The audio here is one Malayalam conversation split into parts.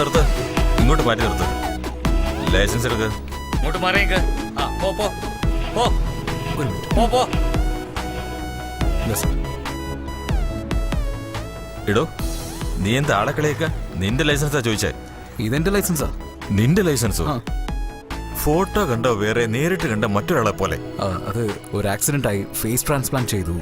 നിർത്ത് ഇങ്ങോട്ട് മാറ്റി നിർത്ത്. ലൈസൻസ് എടുക്ക്. ഇങ്ങോട്ട് മാറിയേക്ക്. ആ പോ പോ പോ പോ പോ. ഇടോ, നീ എന്താ ആളെ കളിയൊക്കെ? നിന്റെ ലൈസൻസാ ചോദിച്ചേ? ഇതെന്റെ ലൈസൻസാ. നിന്റെ ലൈസൻസോ? ഫോട്ടോ കണ്ടോ വേറെ, നേരിട്ട് കണ്ട മറ്റൊരാളെ പോലെ? അത് ഒരു ആക്സിഡന്റ് ആയി ഫേസ് ട്രാൻസ്പ്ലാന്റ് ചെയ്തു.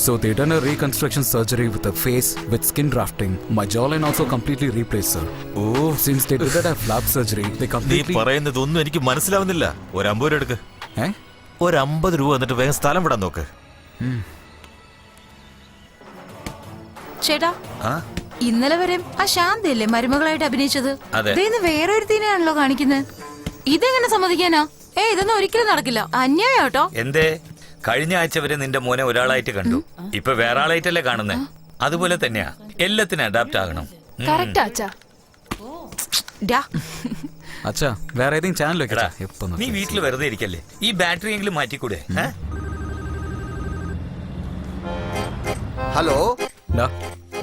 So they done a reconstruction surgery with a face with skin grafting. My jawline also completely replaced, sir. Oh, since they did a flap surgery, they നീ completely. പറയുന്നതൊന്നും എനിക്ക് മനസ്സിലാവുന്നില്ല. ഒരു 50 രൂപ എടുക്ക്. ഒരു 50 രൂപ എന്നിട്ട് വേഗം സ്ഥലം വിടാൻ നോക്ക്. ചേട്ടാ, ഇന്നലെ വരെ ആ ശാന്തയല്ലേ മരുമകളായിട്ട് അഭിനയിച്ചത്? അതെ. വേറെ ഒരു തീനെയാണല്ലോ കാണിക്കുന്നത്. ഇതെങ്ങനെ സമ്മതിക്കാനാ? ഇതൊന്നും ഒരിക്കലും നടക്കില്ല. അന്യായം കേട്ടോ. എന്തേ? കഴിഞ്ഞ ആഴ്ച വരെ നിന്റെ മോനെ ഒരാളായിട്ട് കണ്ടു, ഇപ്പൊ വേറെ ആളായിട്ടല്ലേ കാണുന്നേ? അതുപോലെ തന്നെയാ, എല്ലാത്തിനും അഡാപ്റ്റ് ആകണം. അച്ഛാ, വേറെ ഏതെങ്കിലും ചാനൽ വെക്കടാ. നീ വീട്ടിൽ വെറുതെ ഇരിക്കല്ലേ, ഈ ബാറ്ററി എങ്കിലും മാറ്റിക്കൂടെ? ഹലോ,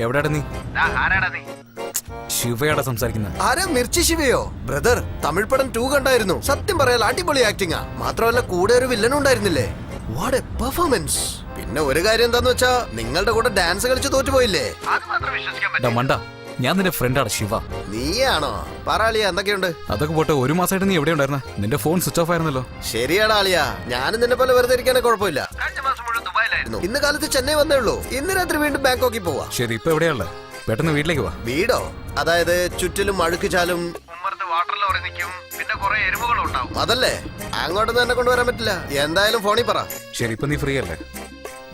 എവിടെയാടാ നീ? ശിവയാടാ സംസാരിക്കുന്നത്. ആരാ? മിർച്ചി ശിവയോ? ബ്രദർ, തമിഴ് പടം 2 കണ്ടായിരുന്നു. സത്യം പറയാൻ അടിപൊളി ആക്ടിങ്ങാ. മാത്രമല്ല കൂടെ ഒരു വില്ലനും ഉണ്ടായിരുന്നില്ലേ? What A performance. പിന്നെ ഒരു കാര്യം എന്താന്ന് വെച്ചാ, നിങ്ങളുടെ കൂടെ ഡാൻസ് കളിച്ച് തോറ്റുപോയില്ലേ? അത് മാത്രം വിശ്വസിക്കാൻ പറ്റില്ല. മണ്ട, ഞാൻ നിന്റെ ഫ്രണ്ടാണ് ശിവ. നീയാണോ? പറയാളിയ, എന്തൊക്കെയുണ്ട്? അതൊക്കെ പോട്ടെ, ഒരു മാസമായിട്ട് നീ എവിടെ ഉണ്ടായിരുന്ന? നിന്റെ ഫോൺ സ്വിച്ച് ഓഫ് ആയിരുന്നല്ലോ. ശരിയാടാ ആളിയാ, ഞാനും നിന്നെ പോലെ വെറുതെ ഇരിക്കാനേ കുഴപ്പമില്ല. കഴിഞ്ഞ മാസം മുഴുവൻ ദുബായിലായിരുന്നു. ഇന്ന് കാലത്ത് ചെന്നൈ വന്നേ ഉള്ളൂ. ഇന്ന് രാത്രി വീണ്ടും ബാങ്കോക്കിൽ പോവാ. ശരി, ഇപ്പൊ എവിടെയുള്ള? പെട്ടെന്ന് വീട്ടിലേക്ക് വാ. വീടോ? അതായത് ചുറ്റിലും അഴുക്ക് ചാലും, വാട്ടർ ലോറി നിൽക്കും, പിന്നെ കുറെ എരുവുകളും ഉണ്ടാവും. അതല്ലേ, അങ്ങോട്ടൊന്നും എന്നെ കൊണ്ടുവരാൻ പറ്റില്ല. എന്തായാലും ഫോണിൽ പറ. ശരി, ഇപ്പൊ നീ ഫ്രീ അല്ലേ?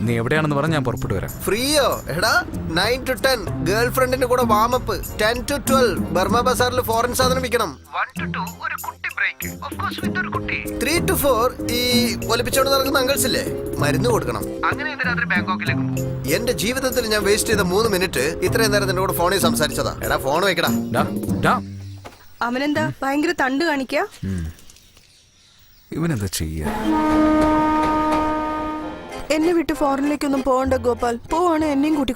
നീ എവിടെയാണെന്ന് പറഞ്ഞാൽ ഞാൻ പുറപ്പെട്ടു വരാം. ഫ്രീയോ? എടാ, 9 to 10 ഗേൾ ഫ്രണ്ടിന്റെ കൂടെ വാമപ്പ്, 10 to 12 ബർമ ബസാറിൽ ഫോറിൻ സാധനം വിൽക്കണം, 1 to 2 ഒരു കുട്ടി ബ്രേക്ക്, ഓഫ് കോഴ്സ് വിത്ത് ഒരു കുട്ടി, 3 to 4 ഈ ഒലിപ്പിച്ചോണ്ട് നടക്കുന്ന അങ്കിൾസ് ഇല്ലേ, മരുന്ന് കൊടുക്കണം. അങ്ങനെ ഇന്ന് രാത്രി ബാങ്കോക്കിലേക്ക് പോകും. എന്റെ ജീവിതത്തിൽ ഞാൻ വേസ്റ്റ് ചെയ്ത 3 മിനിറ്റ് ഇത്രയും നേരം നിന്റെ കൂടെ ഫോണിൽ സംസാരിച്ചതാ. എടാ, ഫോൺ വെക്കടാ. അവനെന്താ ഭയങ്കര തണ്ട് കാണിക്ക? ഇവനെന്താ ചെയ്യാ? എന്നെ വിട്ട് ഫോറിനിലേക്കൊന്നും പോകണ്ട ഗോപാൽ. പോവാണ് എന്നെയും കൂട്ടി.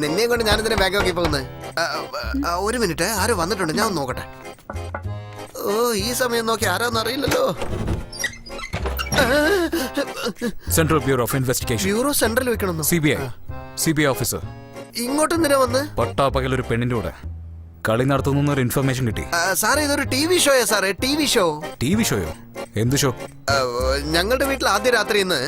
നിന്നെയും കൊണ്ട് ഞാനിതിനെ ബാങ്കോക്കിൽ പോകുന്നത്. ഒരു മിനിറ്റ്, ആരോ വന്നിട്ടുണ്ട്, ഞാൻ ഒന്ന് നോക്കട്ടെ. ഓ, ഈ സമയം നോക്കി ആരോന്ന് അറിയില്ലല്ലോ. Central bureau of investigation. Bureau central വെക്കണം. CBI officer. ഇങ്ങോട്ട് എന്തിനാ വന്ന്? പട്ടാപ്പകൽ ഒരു പെണ്ണിന്റെ കൂടെ കളി നടത്തുന്ന ഒരു ഇൻഫർമേഷൻ കിട്ടി. സാറേ, ഇതൊരു TV ഷോയാ സാറേ. TV show. TV ഷോയോ? എന്ത് ഷോ? ഞങ്ങളുടെ വീട്ടിൽ ആദ്യ രാത്രിന്ന്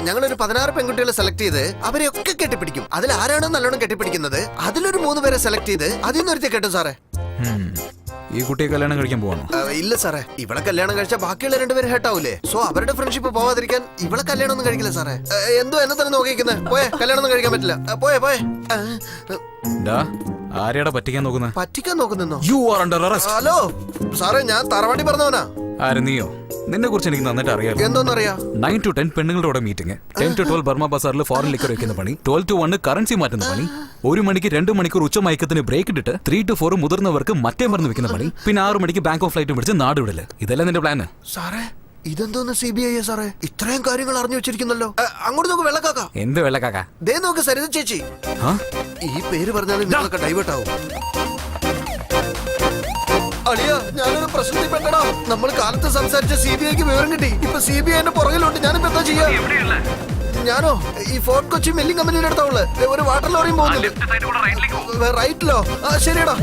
ഞങ്ങളൊരു 16 പെൺകുട്ടികളെ സെലക്ട് ചെയ്ത് അവരെയൊക്കെ കെട്ടിപ്പിടിക്കും. അതിൽ ആരാണോ നല്ലോണം കെട്ടിപ്പിടിക്കുന്നത് അതിലൊരു 3 പേരെ സെലക്ട് ചെയ്ത് അതിൽ നിന്ന് ഒരുത്തി കെട്ടും സാറേ. ഈ കുട്ടിയെ കല്യാണം കഴിക്കാൻ പോവാണോ? ഇല്ല സാറേ, ഇവളെ കല്യാണം കഴിച്ചാൽ ബാക്കിയുള്ള 2 പേര് ഹേട്ടാവൂലേ. സോ അവരുടെ ഫ്രണ്ട്ഷിപ്പ് പോവാതിരിക്കാൻ ഇവളെ കല്യാണം ഒന്നും കഴിക്കില്ല സാറേ. എന്തോ എന്നെ തന്നെ നോക്കിക്കുന്നത്. പോയെ, കല്യാണം ഒന്നും കഴിക്കാൻ പറ്റില്ല. പോയെ. ആരെയാടാ പറ്റിക്കാൻ നോക്കുന്നത്? പറ്റിക്കാൻ നോക്കുന്നോ? You are under arrest. Hello സാറേ, ഞാൻ തറവാട്ടി പറഞ്ഞവനാ. ആര്, നീയോ? നിന്നെ കുറിച്ച് എനിക്ക് നന്നായിട്ട് അറിയാം. എന്തോന്നറിയാ? 9 to 10 പെണ്ണുങ്ങളുടെ മീറ്റിംഗ്, 10 to 12 ബർമ ബസാറിൽ ഫോറിൻ ലിക്കർ വെക്കുന്ന പണി, 12 to 1 കറൻസി മാറ്റുന്ന പണി, 1 മണിക്ക് 2 മണിക്കൂർ ഉച്ചമയക്കത്തിന് ബ്രേക്ക് ഇട്ടിട്ട് 3 to 4 മുതിർന്നവർക്ക് മറ്റേ മരുന്ന് വെക്കുന്ന പണി, പിന്നെ 6 മണിക്ക് ബാങ്ക് ഓഫ് ഫ്ലൈറ്റ് പിടിച്ച് നാട് വിടല്. ഇതല്ലേ നിന്റെ പ്ലാന്? സാറേ, ഇതെന്തോന്ന് CBI സാറേ? ഇത്രയും കാര്യങ്ങൾ അറിഞ്ഞു വെച്ചിരിക്കുന്നല്ലോ. അങ്ങോട്ട് നോക്ക് വെള്ളക്കാക്ക. എന്ത് വെള്ളക്കാക്ക? ദേ നോക്ക് സരിത ചേച്ചി. ഈ പേര് പറഞ്ഞാലും നിങ്ങളൊക്കെ ഡൈവേർട്ട് ആവും. അളിയ, ഞാനൊരു പ്രശ്നത്തിൽ പെട്ടടാ. നമ്മൾ കാലത്ത് സംസാരിച്ച CBIക്ക് വിവരം കിട്ടി. ഇപ്പൊ CBI എന്റെ പുറകിലുണ്ട്. ഞാനിപ്പോ എന്താ ചെയ്യാ? ഞാനോ ഈ ഫോർട്ട് കൊച്ചി മില്ലിംഗ് കമ്പനിയുടെ അടുത്തുള്ള ഒരു വാട്ടർ ലോറിയും പോകുന്നുണ്ട്. റൈറ്റിലോ? ശരിയടാ.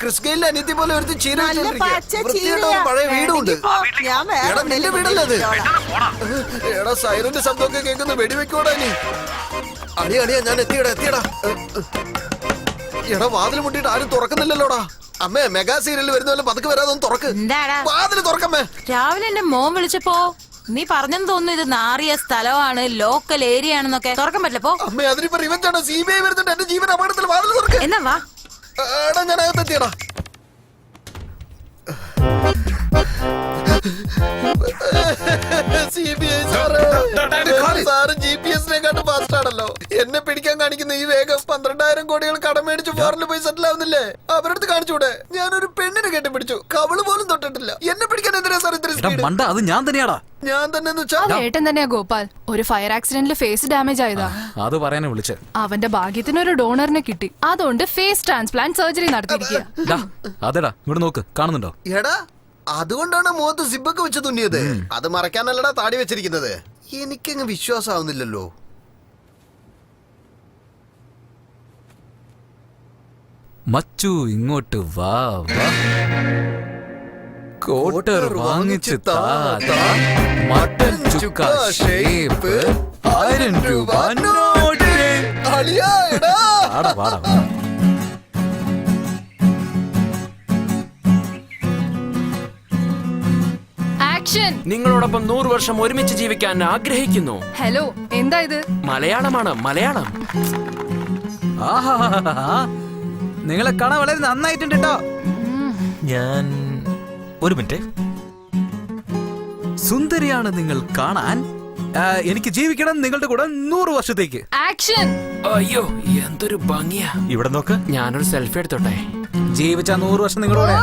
ക്രിസ്കയിലെ അനിയത്തി പോലെ ഒരു ചീര പഴയ വീടുണ്ട്. എടാ, നിന്റെ വീടല്ലേ അത്? എടാ, സൈലന്റ് ശബ്ദമൊക്കെ കേൾക്കുന്ന വെടിവെക്കോടാ നീ. അടിയാ, ഞാൻ എത്തിയടാ. എടാ, വാതിൽ മുട്ടിട്ട് ആരും തുറക്കുന്നില്ലല്ലോടാ. അമ്മേ, മെഗാ സീരിയൽ വരുന്നല്ലോ, പതുക്കെ വരാതെ തുറക്ക്. വാതിൽ തുറക്കമ്മേ. രാവിലെ എന്റെ മോൻ വിളിച്ചപ്പോ നീ പറഞ്ഞെന്ന് തോന്നുന്നു ഇത് നാറിയ സ്ഥലമാണ്, ലോക്കൽ ഏരിയ ആണെന്നൊക്കെ. തുറക്കാൻ പറ്റില്ലപ്പോ? അമ്മേ, അതിനിപ്പോ റിവെഞ്ച് ആണോ? CBI വരുന്നുണ്ട്. എന്റെ ജീവൻ അപകടത്തിൽ. വാതിൽ തുറക്ക്. എന്നാ വാ. എടാ, ഞാൻ അകത്തെത്തിയടാ. CBI സാറ് GPS-നെക്കാട്ടും ഫാസ്റ്റ് ആണല്ലോ. എന്നെ പിടിക്കാൻ കാണിക്കുന്ന ഈ വേഗം 12,000 കോടികൾ കടം മേടിച്ച് ഫോറിനിൽ പോയി സെറ്റിൽ ആവുന്നില്ലേ? അവരടുത്ത് കാണിച്ചൂടെ? ഞാനൊരു പെണ്ണിനെ കെട്ടിപ്പിടിച്ചു, കവള് പോലും തൊട്ടിട്ടില്ല. എന്നെ പിടിക്കാൻ എന്തിനാ സാർ ഇത്ര എടാ സ്പീഡ്? മണ്ട, അത് ഞാൻ തന്നെയാടാ. ഞാൻ തന്നെ അത് ഏട്ടൻ തന്നെയാ ഗോപാൽ. ഒരു ഫയർ ആക്സിഡന്റിൽ ഫേസ് ഡാമേജ് ആയതാ. അത് പറയാനെ വിളിച്ചേ. അവന്റെ ഭാഗ്യത്തിന് ഒരു ഡോണറിനെ കിട്ടി. അതുകൊണ്ട് ഫേസ് ട്രാൻസ്പ്ലാന്റ് സർജറി നടത്തിയിരിക്കുക. അതെടാ, ഇവിടെ നോക്ക്, കാണുന്നുണ്ടോ? എടാ, അതുകൊണ്ടാണ് മുഖത്ത് സിബൊക്കെ വെച്ച് തുന്നിയത്. അത് മറക്കാനല്ലടാ താടി വെച്ചിരിക്കുന്നത്. എനിക്കങ്ങ് വിശ്വാസമാവുന്നില്ലല്ലോ. മച്ചു ഇങ്ങോട്ട് വാ വാ. കോട്ടർ വാങ്ങിച്ച് താ താ. മട്ടൻ ചുക്ക ഷേപ്പ് 1000 രൂപ നോട്ട്. അളിയാ, എടാ. വാടാ വാടാ വാടാ. ആക്ഷൻ. നിങ്ങളോടൊപ്പം 100 വർഷം ഒരുമിച്ച് ജീവിക്കാൻ ആഗ്രഹിക്കുന്നു. ഹലോ, എന്താ ഇത്? മലയാളമാണ്, മലയാളം. ആഹാഹാഹാ. നിങ്ങളെ കാണാൻ വളരെ നന്നായിട്ടുണ്ട് കേട്ടോ. ഞാൻ ഒരു മിനിറ്റ്. സുന്ദരിയാണ് നിങ്ങൾ കാണാൻ. എനിക്ക് ജീവിക്കണം നിങ്ങളുടെ കൂടെ 100 വർഷത്തേക്ക്. ആക്ഷൻ. അയ്യോ, എന്തൊരു ഭംഗിയാ. ഇവിടെ നോക്ക്. ഞാനൊരു സെൽഫി എടുത്തോട്ടെ? ജീവിച്ച 100 വർഷം നിങ്ങളോടെ.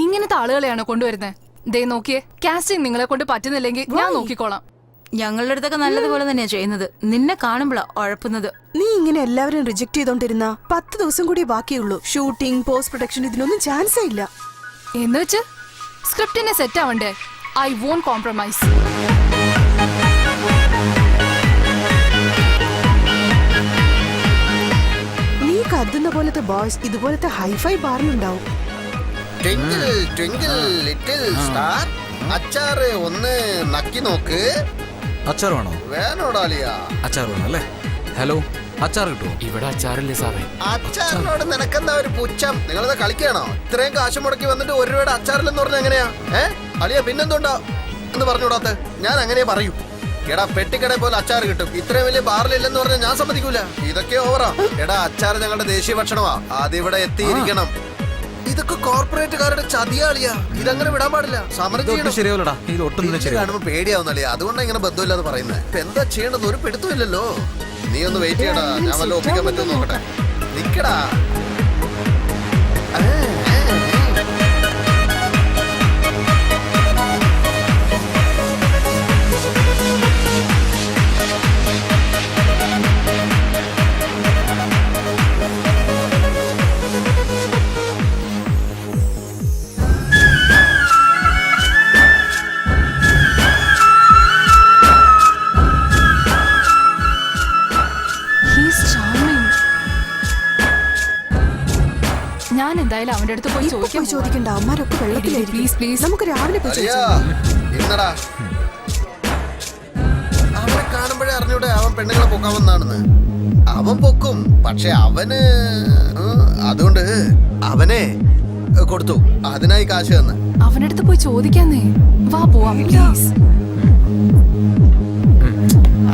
ഇങ്ങനത്തെ ആളുകളെയാണോ കൊണ്ടുവരുന്നത്? ദേ നോക്കിയേ, കാസ്റ്റിംഗ് നിങ്ങളെ കൊണ്ട് പറ്റുന്നില്ലെങ്കിൽ ഞാൻ നോക്കിക്കോളാം. ഞങ്ങളുടെ അടുത്തൊക്കെ നല്ലതുപോലെ തന്നെയാ ചെയ്യുന്നത്. നിന്നെ കാണുമ്പോഴാ ഉഴപ്പുന്നത്. നീ ഇങ്ങനെ എല്ലാവരും റിജക്ട് ചെയ്തോണ്ടിരുന്ന 10 ദിവസം കൂടി ബാക്കിയുള്ളൂ. ഷൂട്ടിംഗ്, പോസ്റ്റ് പ്രൊഡക്ഷൻ, ഇതിനൊന്നും ചാൻസേ ഇല്ല. എന്ന് വെച്ച് സ്ക്രിപ്റ്റിനെ സെറ്റ് ആവണ്ടേ? I won't compromise. നീ കരുതുന്ന പോലത്തെ ബോയ്സ് ഇതുപോലത്തെ ഹൈഫൈ ബാറിലുണ്ടാവും. Twinkle twinkle little star. അച്ചാറ് ഒന്ന് നക്കി നോക്ക്. അച്ചാർ വേണോ? വേണോടാലിയാ. അച്ചാർ വേണം അല്ലേ? ഹലോ, അച്ചാർ കിട്ടുമോ? ഇവിടെ അച്ചാറില്ലേ സാറേ? അച്ചാറിനോട് നിനക്കെന്താ ഒരു പുച്ഛം? നിങ്ങളത് കളിക്കാണോ? ഇത്രയും കാശ് മുടക്കി വന്നിട്ട് 1 രൂപയുടെ അച്ചാറില്ലെന്ന് പറഞ്ഞ എങ്ങനെയാ? അളിയ പിന്നെന്തുണ്ടാ എന്ന് പറഞ്ഞുകൂടാത്ത? ഞാൻ അങ്ങനെ പറയൂ. എടാ, പെട്ടിക്കടയിൽ പോലെ അച്ചാർ കിട്ടും, ഇത്രയും വലിയ ബാറിലില്ലെന്ന് പറഞ്ഞാൽ ഞാൻ സമ്മതിക്കൂല. ഇതൊക്കെ ഓവറാ. എടാ, അച്ചാർ ഞങ്ങളുടെ ദേശീയ ഭക്ഷണമാ, അതിവിടെ എത്തിയിരിക്കണം. ഇതൊക്കെ കോർപ്പറേറ്റുകാരുടെ ചതിയാളിയാ. ഇതങ്ങനെ വിടാൻ പാടില്ല. സമരം ചെയ്യണം. ശരിയാവില്ലടാ, ഇത് ഒട്ടും തന്നെ ശരിയാവും. കാണുമ്പോ പേടിയാവുന്നല്ലേ, അതുകൊണ്ടാണ് ഇങ്ങനെ ബന്ധമില്ലാന്ന് പറയുന്നത്. ഇപ്പൊ എന്താ ചെയ്യേണ്ടത്? ഒരു പിടുത്തമില്ലല്ലോ. നീ ഒന്ന് വെയിറ്റ് ചെയ്യടാ, ഞാൻ വല്ല ഒപ്പിക്കാൻ പറ്റുമോ നോക്കട്ടെ. നിക്കടാ. ഞാൻ എന്തായാലും അവന്റെ അടുത്ത് പോയി ഇപ്പൊ പോയി ചോദിക്കണ്ട, അമ്മമാരൊക്കെ വെള്ളത്തിലായിരിക്കും. Please please. നമുക്ക് രാവിലെ പോയി അളിയാ, ചോദിച്ചാ. ഇരുന്നെടാ. അവനെ കാണുമ്പോഴേ അറിഞ്ഞൂടെ അവൻ പെണ്ണുങ്ങളെ പൊക്കാൻ വന്നാണെന്ന്. അവൻ പൊക്കും, പക്ഷെ അവന് അതുകൊണ്ട് അവനെ കൊടുത്തു. അതിനായി കാശ് തന്ന്. അവന്റെ അടുത്ത് പോയി ചോദിക്കാന്നേ. വാ പോവാം പ്ലീസ്.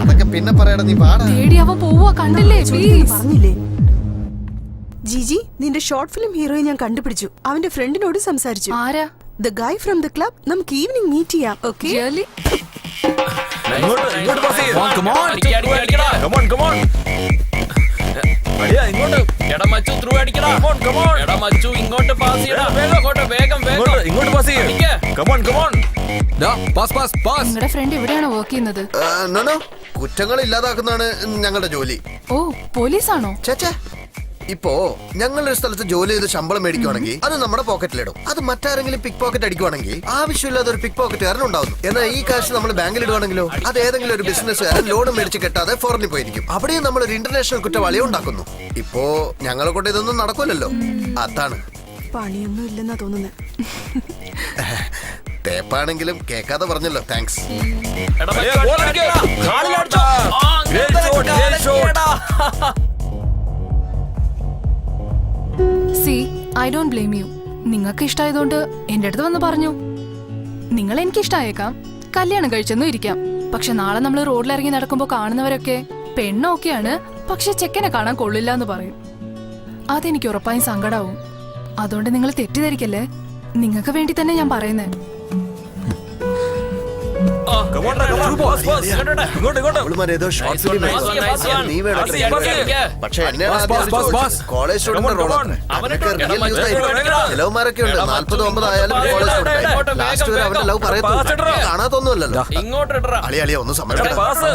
അതൊക്കെ പിന്നെ പറയടാ, നീ പാടാ. പേടി, അവൻ പോവാ, കണ്ടില്ലേ? പ്ലീസ്. പറഞ്ഞില്ലേ ജിജി, നിന്റെ ഷോർട്ട് ഫിലിം ഹീറോയെ ഞാൻ കണ്ടുപിടിച്ചു. അവന്റെ ഫ്രണ്ടിനോട് സംസാരിച്ചു. ആരാ? The guy from the club. നമുക്ക് ഈവനിങ് മീറ്റ് ചെയ്യാം. ഓക്കെ? റിയലി? ഇങ്ങോട്ട് pass ചെയ്യ്. Come on. Come on, come on. അളിയാ, ഇങ്ങോട്ട്. എടാ മച്ചു, ത്രൂ അടിക്കടാ. എടാ മച്ചു, ഇങ്ങോട്ട് പാസ് ചെയ്യടാ. വേഗം ഇങ്ങോട്ട് pass ചെയ്യ്. Come on, come on. നിങ്ങളുടെ ഫ്രണ്ട് എവിടെയാണോ വർക്ക് ചെയ്യുന്നത്? നോ, കുറ്റങ്ങൾ ഇല്ലാതാക്കുന്നതാണ് ഞങ്ങളുടെ ജോലി. ഓ, പോലീസാണോ? ചേച്ചേ, ഇപ്പോ ഞങ്ങളൊരു സ്ഥലത്ത് ജോലി ചെയ്ത് ശമ്പളം മേടിക്കുവാണെങ്കിൽ അത് നമ്മുടെ പോക്കറ്റിലിടും. അത് മറ്റാരെങ്കിലും പിക് പോക്കറ്റ് അടിക്കുവാണെങ്കിൽ ആവശ്യമില്ലാതെ ഒരു പിക് പോക്കറ്റുകാരൻ ഉണ്ടാവുന്നു. എന്നാൽ ഈ കാശ് നമ്മൾ ബാങ്കിൽ ഇടുവാണെങ്കിലോ അത് ഏതെങ്കിലും ഒരു ബിസിനസ്സുകാരൻ ലോൺ മേടിച്ച് കെട്ടാതെ ഫോറിനിൽ പോയിരിക്കും. അവിടെയും നമ്മൾ ഒരു ഇന്റർനാഷണൽ കുറ്റവാളിയെ ഉണ്ടാക്കുന്നു. ഇപ്പോ ഞങ്ങളെ കൊണ്ട് ഇതൊന്നും നടക്കൂലല്ലോ. അതാണ്. പണിയൊന്നും ഇല്ലെന്നാ തോന്നുന്നത്. തേപ്പാണെങ്കിലും കേൾക്കാതെ പറഞ്ഞല്ലോ. താങ്ക്സ്. എടാ മച്ചു, goal അടിക്കടാ. കാലിലടിച്ചോ. Great shot. C, I don't blame U. നിങ്ങൾക്ക് ഇഷ്ടമായതുകൊണ്ട് എന്റെ അടുത്ത് വന്ന് പറഞ്ഞു. നിങ്ങൾ എനിക്ക് ഇഷ്ടമായേക്കാം, കല്യാണം കഴിച്ചെന്നും ഇരിക്കാം. പക്ഷെ നാളെ നമ്മൾ റോഡിലിറങ്ങി നടക്കുമ്പോ കാണുന്നവരൊക്കെ പെണ്ണൊക്കെയാണ്, പക്ഷെ ചെക്കനെ കാണാൻ കൊള്ളില്ല എന്ന് പറയും. അതെനിക്ക് ഉറപ്പായും സങ്കടാവും. അതുകൊണ്ട് നിങ്ങൾ തെറ്റിദ്ധരിക്കല്ലേ. നിങ്ങൾക്ക് വേണ്ടി തന്നെ ഞാൻ പറയുന്നേ. Come on, come on. boss, boss. ഇങ്ങോട്ട് ഇങ്ങോട്ട് അവളുമാർ ഏതോ short film Nice one, nice one. നീ വേണം Nice one, nice one. പക്ഷേ എന്നെ boss. കോളേജ് സ്റ്റുഡന്റ് റോൾ അവനൊക്കെ റിയൽ എടാ, യൂസ് മച്ചു, എടാ. ചിലവന്മാരൊക്കെ ഉണ്ട് എടാ, മച്ചു, 49 ആയാലും എടാ, കോളേജ് എടാ, എടാ, സ്റ്റുഡന്റ് ലാസ്റ്റ് വരെ അവന്റെ ലവ് പറയത്തുള്ളൂ കാണാത്തൊന്നുമല്ലല്ലോ ഇങ്ങോട്ട് ഇടറാ. അളിയ അളിയ ഒന്ന് സമ്മതിക്കണം പാസ്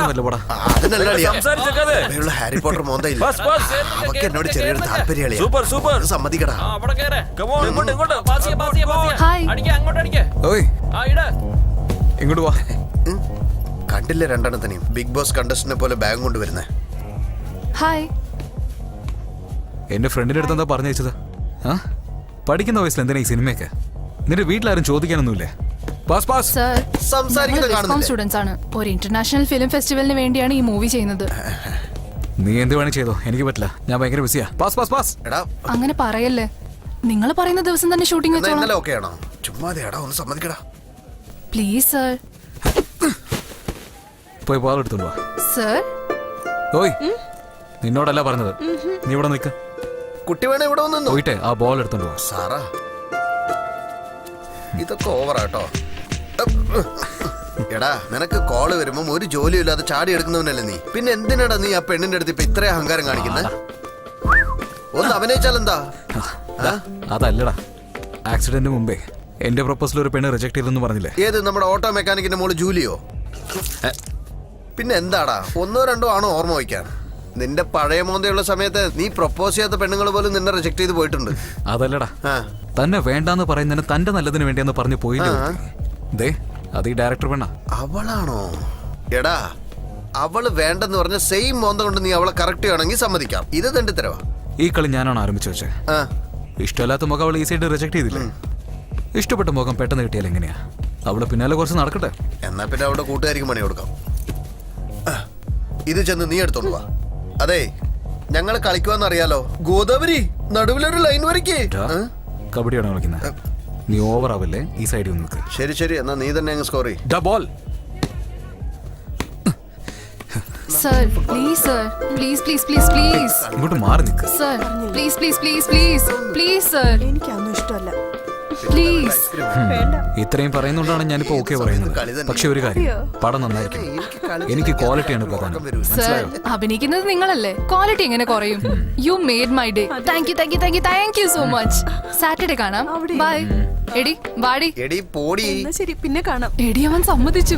അതിനല്ല അളിയ സംസാരിച്ചേക്കാതെ ഇവളുടെ ഹാരി പോട്ടർ മോന്തയില്ല പാസ് പാസ് അവക്ക് എന്നോട് ചെറിയൊരു താല്പര്യം അളിയ സൂപ്പർ സൂപ്പർ സമ്മതിക്കടാ ആ, അവിടെ കേറ്. Come on, ഇങ്ങോട്ട് ഇങ്ങോട്ട് പാസ് ചെയ്യ്, പാസ് ചെയ്യ്, പാസ് ചെയ്യ്. ഹായ്. അടിക്ക്, അങ്ങോട്ട് അടിക്ക്. ഓയ് ആ, ഇട്. ഇങ്ങോട്ട് വാ കണ്ടില്ല രണ്ടെണ്ണത്തിനെയും ബിഗ് ബോസ് കണ്ടസ്റ്റന്റിനെ പോലെ ബാഗ് കൊണ്ടുവരുന്നേ ഹായ്. എന്റെ ഫ്രണ്ടിന്റെ അടുത്ത് എന്താ പറഞ്ഞയച്ചത്? ആ പഠിക്കുന്ന വയസ്സിൽ എന്തിനാ ഈ സിനിമയൊക്കെ? നിന്റെ വീട്ടിലാരും ചോദിക്കാനൊന്നുമില്ലേ? Pass pass. സർ, സംസാരിക്കുന്നത് കാണുന്നില്ലേ? സ്റ്റുഡൻസ് ആണ്. ഒരു ഇന്റർനാഷണൽ ഫിലിം ഫെസ്റ്റിവലിന് വേണ്ടിയാണ് ഈ മൂവി ചെയ്യുന്നത്. നീ എന്ത് വേണേ ചെയ്തോ, എനിക്ക് പറ്റില്ല, ഞാൻ ഭയങ്കര ബിസിയാ. Pass pass pass. എടാ അങ്ങനെ പറയല്ലേ. നിങ്ങൾ പറയുന്ന ദിവസം തന്നെ ഷൂട്ടിംഗ് എന്നാ വെച്ചോളാം. ഇന്നലെ ഓക്കെ ആണോ? ചുമ്മാതെ എടാ ഒന്ന് സമ്മതിക്കടാ. Please sir. പോയി പാൽ എടുത്തോണ്ട് വാ. സർ, ഓയ് നിന്നോടല്ല പറഞ്ഞത്, നീ ഇവിടെ നിൽക്ക്. കുട്ടി വേണേ ഇവിടെ വന്നു പോയിട്ടെ ആ ബോൾ എടുത്തോണ്ട് വാ. സാറാ ഇതൊക്കെ ഓവറാട്ടോ. എടാ നിനക്ക് കോള് വരുമ്പോ ഒരു ജോലിയും ഇല്ലാതെ ചാടി എടുക്കുന്നവനല്ലേ നീ? പിന്നെ എന്തിനാടാ നീ ആ പെണ്ണിന്റെ അടുത്ത് ഇപ്പൊ ഇത്രയും അഹങ്കാരം കാണിക്കുന്നത്? ഒന്ന് അഭിനയിച്ചാലെന്താ? അതല്ലടാ, ആക്സിഡന്റ് മുമ്പേ എന്റെ പ്രൊപ്പോസൽ ഒരു പെണ്ണ് റിജക്ട് ചെയ്തെന്ന് പറഞ്ഞില്ലേ? ഏത് നമ്മുടെ ഓട്ടോ മെക്കാനിക്കിന്റെ മോള് ജൂലിയോ? പിന്നെ എന്താടാ ഒന്നോ രണ്ടോ ആണോ ഓർമ്മ വയ്ക്കാൻ? നിന്റെ പഴയ മോന്തയുള്ള സമയത്ത് നീ പ്രൊപ്പോസ് ചെയ്യാത്ത പെണ്ണുങ്ങൾ പോലും നിന്നെ റിജക്ട് ചെയ്ത് പോയിട്ടുണ്ട്. അതല്ലടാ, ആ തന്നെ വേണ്ടാന്ന് പറയുന്നതിന് തന്റെ നല്ലതിന് വേണ്ടിയെന്ന് പറഞ്ഞു പോയില്ലേ? ദേ അത് ഈ ഡയറക്ടർ പെണ്ണാ. അവളാണോ? എടാ അവള് വേണ്ടെന്ന് പറഞ്ഞ സെയിം മോന്ത കൊണ്ട് നീ അവളെ കറക്റ്റ് ചെയ്യണമെങ്കിൽ സമ്മതിക്കാം. ഇത് തണ്ടി തരവാ. ഈ കളി ഞാനാണ് ആരംഭിച്ചു വെച്ചേ. ആ ഇഷ്ടമല്ലാത്ത മുഖം അവൾ ഈസിയായിട്ട് റിജക്ട് ചെയ്തില്ലേ? ഇഷ്ടപ്പെട്ട മുഖം പെട്ടെന്ന് കിട്ടിയാൽ എങ്ങനെയാ? അവള് പിന്നാലെ കുറച്ച് നടക്കട്ടെ. എന്നാ പിന്നെ അവിടെ കൂട്ടുകാരിക്ക് പണി കൊടുക്കാം. ഇത് ചെന്ന് നീ എടുത്തോണ്ട് വാ. അതെ ഞങ്ങൾ കളിക്കുവാന്ന് അറിയാലോ. ഗോദാവരി നടുവിലൊരു ലൈൻ വരയ്ക്കേ. കബഡിയാണ് കളിക്കുന്നത്. നീ ഓവർ ആവല്ലേ, ഈ സൈഡിൽ നിൽക്ക്. ശരി ശരി എന്നാ നീ തന്നെ അങ്ങ് സ്കോർ ചെയ്യ്. Ball. Sir please sir, please please please please ഇങ്ങോട്ട് മാറി നിൽക്ക്. Sir, please please please please please sir, എനിക്കൊന്നും ഇഷ്ടമല്ല. പ്ലീസ്. വേണ്ട. ഇത്രയും പറയുന്നതുകൊണ്ടാണ് ഞാനിപ്പോ ഓക്കെ പറയുന്നത്. പക്ഷെ ഒരു കാര്യം, പടം നന്നായിരിക്കും. എനിക്ക് ക്വാളിറ്റിയാണ് പ്രധാനം. സർ, അഭിനയിക്കുന്നത് നിങ്ങളല്ലേ, ക്വാളിറ്റി എങ്ങനെ കുറയും? You made my day. Thank you thank you thank you thank you so much. Saturday കാണാം. ബൈ. എടി വാടി. എടി പോടി. എന്നാ ശരി, പിന്നെ കാണാം. എടി അവൻ സമ്മതിച്ചു.